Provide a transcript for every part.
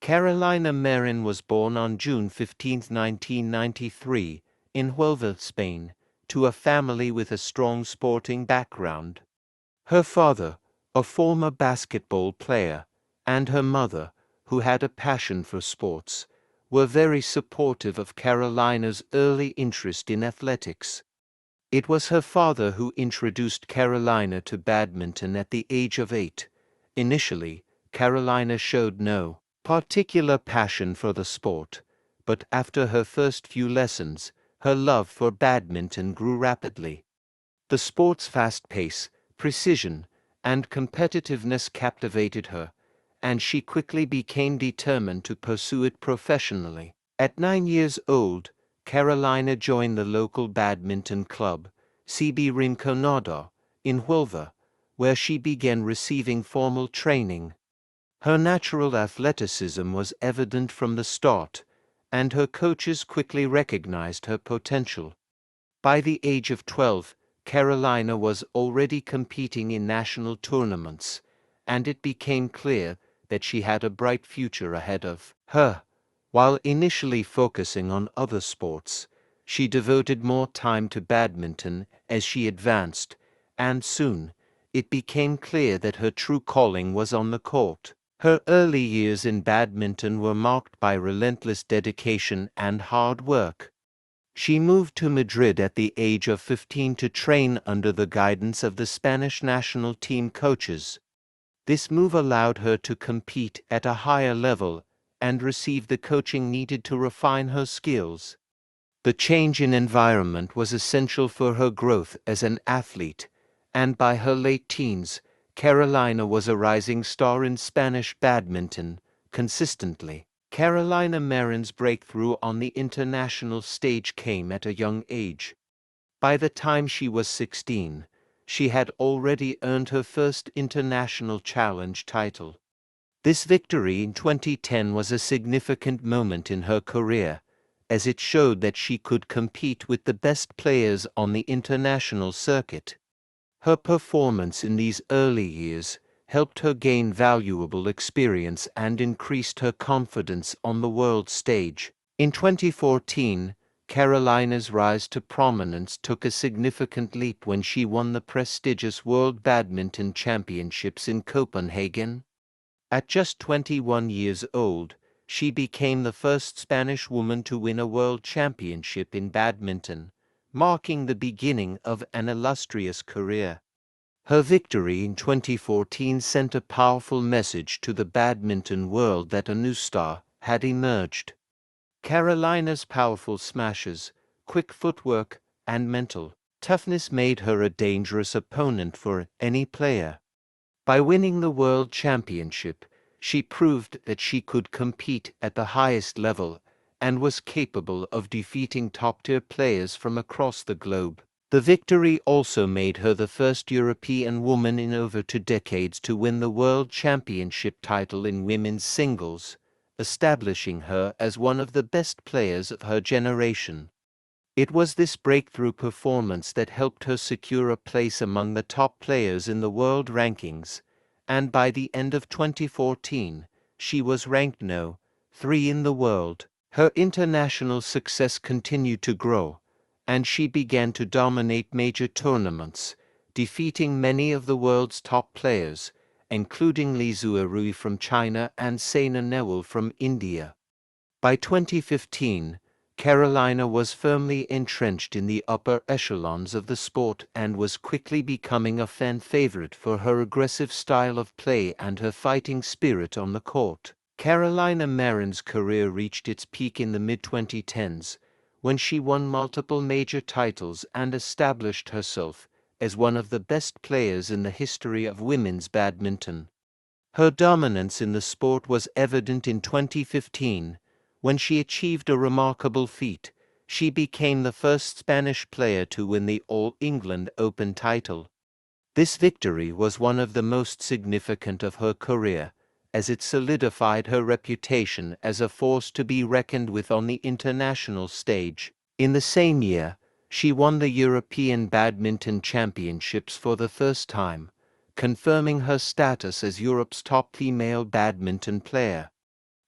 Carolina Marín was born on June 15, 1993, in Huelva, Spain, to a family with a strong sporting background. Her father, a former basketball player, and her mother, who had a passion for sports, were very supportive of Carolina's early interest in athletics. It was her father who introduced Carolina to badminton at the age of 8. Initially, Carolina showed no particular passion for the sport, but after her first few lessons, her love for badminton grew rapidly. The sport's fast pace, precision, and competitiveness captivated her, and she quickly became determined to pursue it professionally. At 9 years old, Carolina joined the local badminton club, CB Rinconado, in Huelva, where she began receiving formal training. Her natural athleticism was evident from the start, and her coaches quickly recognized her potential. By the age of 12, Carolina was already competing in national tournaments, and it became clear that she had a bright future ahead of her. While initially focusing on other sports, she devoted more time to badminton as she advanced, and soon, it became clear that her true calling was on the court. Her early years in badminton were marked by relentless dedication and hard work. She moved to Madrid at the age of 15 to train under the guidance of the Spanish national team coaches. This move allowed her to compete at a higher level and receive the coaching needed to refine her skills. The change in environment was essential for her growth as an athlete, and by her late teens, Carolina was a rising star in Spanish badminton, consistently. Carolina Marín's breakthrough on the international stage came at a young age. By the time she was 16, she had already earned her first international challenge title. This victory in 2010 was a significant moment in her career, as it showed that she could compete with the best players on the international circuit. Her performance in these early years helped her gain valuable experience and increased her confidence on the world stage. In 2014, Carolina's rise to prominence took a significant leap when she won the prestigious World Badminton Championships in Copenhagen. At just 21 years old, she became the first Spanish woman to win a world championship in badminton, marking the beginning of an illustrious career. Her victory in 2014 sent a powerful message to the badminton world that a new star had emerged. Carolina's powerful smashes, quick footwork, and mental toughness made her a dangerous opponent for any player. By winning the World Championship, she proved that she could compete at the highest level and was capable of defeating top-tier players from across the globe. The victory also made her the first European woman in over 2 decades to win the World Championship title in women's singles, establishing her as one of the best players of her generation. It was this breakthrough performance that helped her secure a place among the top players in the world rankings, and by the end of 2014, she was ranked No. 3 in the world. Her international success continued to grow, and she began to dominate major tournaments, defeating many of the world's top players, including Li Zuorui from China and Saina Nehwal from India. By 2015, Carolina was firmly entrenched in the upper echelons of the sport and was quickly becoming a fan favorite for her aggressive style of play and her fighting spirit on the court. Carolina Marín's career reached its peak in the mid-2010s, when she won multiple major titles and established herself as one of the best players in the history of women's badminton. Her dominance in the sport was evident in 2015, when she achieved a remarkable feat. She became the first Spanish player to win the All England Open title. This victory was one of the most significant of her career, as it solidified her reputation as a force to be reckoned with on the international stage. In the same year, she won the European Badminton Championships for the first time, confirming her status as Europe's top female badminton player.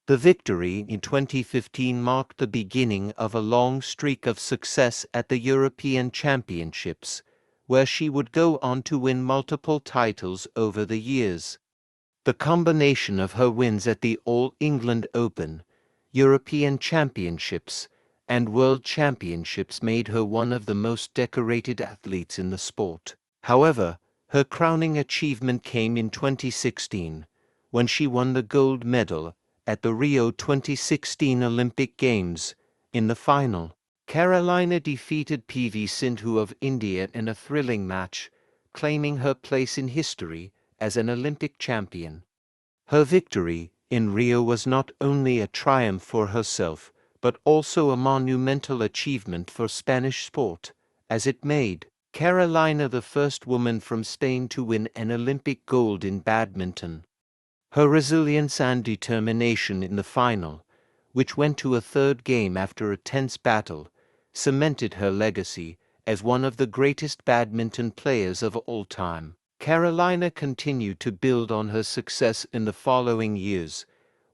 The victory in 2015 marked the beginning of a long streak of success at the European Championships, where she would go on to win multiple titles over the years. The combination of her wins at the All England Open, European Championships, and World Championships made her one of the most decorated athletes in the sport. However, her crowning achievement came in 2016, when she won the gold medal at the Rio 2016 Olympic Games. In the final, Carolina defeated PV Sindhu of India in a thrilling match, claiming her place in history as an Olympic champion. Her victory in Rio was not only a triumph for herself, but also a monumental achievement for Spanish sport, as it made Carolina the first woman from Spain to win an Olympic gold in badminton. Her resilience and determination in the final, which went to a third game after a tense battle, cemented her legacy as one of the greatest badminton players of all time. Carolina continued to build on her success in the following years,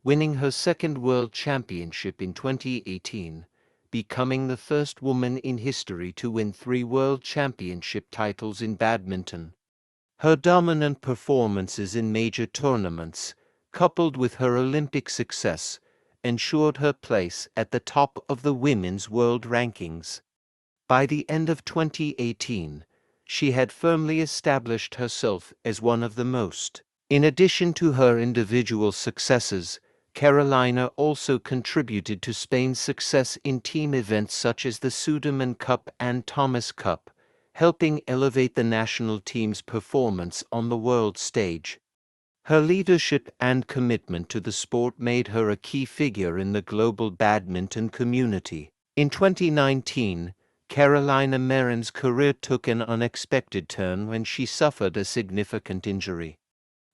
winning her second World Championship in 2018, becoming the first woman in history to win 3 World Championship titles in badminton. Her dominant performances in major tournaments, coupled with her Olympic success, ensured her place at the top of the women's world rankings. By the end of 2018, she had firmly established herself as one of the most. In addition to her individual successes, Carolina also contributed to Spain's success in team events such as the Sudirman Cup and Thomas Cup, helping elevate the national team's performance on the world stage. Her leadership and commitment to the sport made her a key figure in the global badminton community. In 2019, Carolina Marin's career took an unexpected turn when she suffered a significant injury.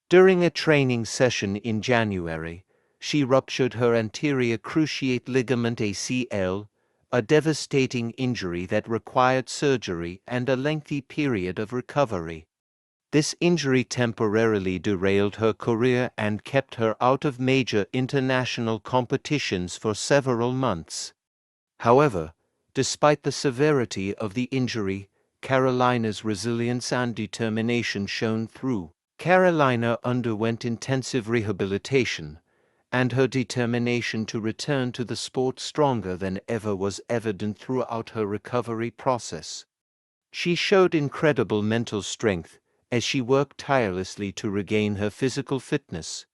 During a training session in January, she ruptured her anterior cruciate ligament ACL, a devastating injury that required surgery and a lengthy period of recovery. This injury temporarily derailed her career and kept her out of major international competitions for several months. However, despite the severity of the injury, Carolina's resilience and determination shone through. Carolina underwent intensive rehabilitation, and her determination to return to the sport stronger than ever was evident throughout her recovery process. She showed incredible mental strength as she worked tirelessly to regain her physical fitness.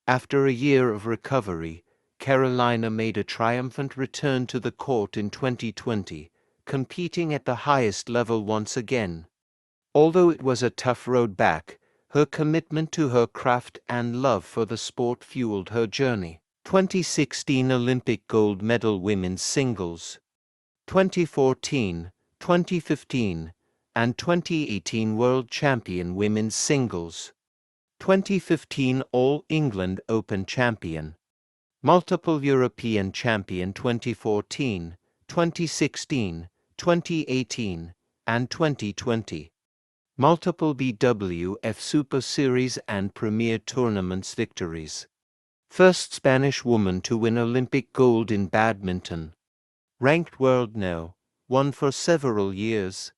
After a year of recovery, Carolina made a triumphant return to the court in 2020, competing at the highest level once again. Although it was a tough road back, her commitment to her craft and love for the sport fueled her journey. 2016 Olympic gold medal women's singles. 2014, 2015, and 2018 world champion women's singles. 2015 All England Open champion. Multiple European champion 2014, 2016, 2018, and 2020. Multiple BWF Super Series and Premier Tournaments victories. First Spanish woman to win Olympic gold in badminton. Ranked world No. 1 for several years.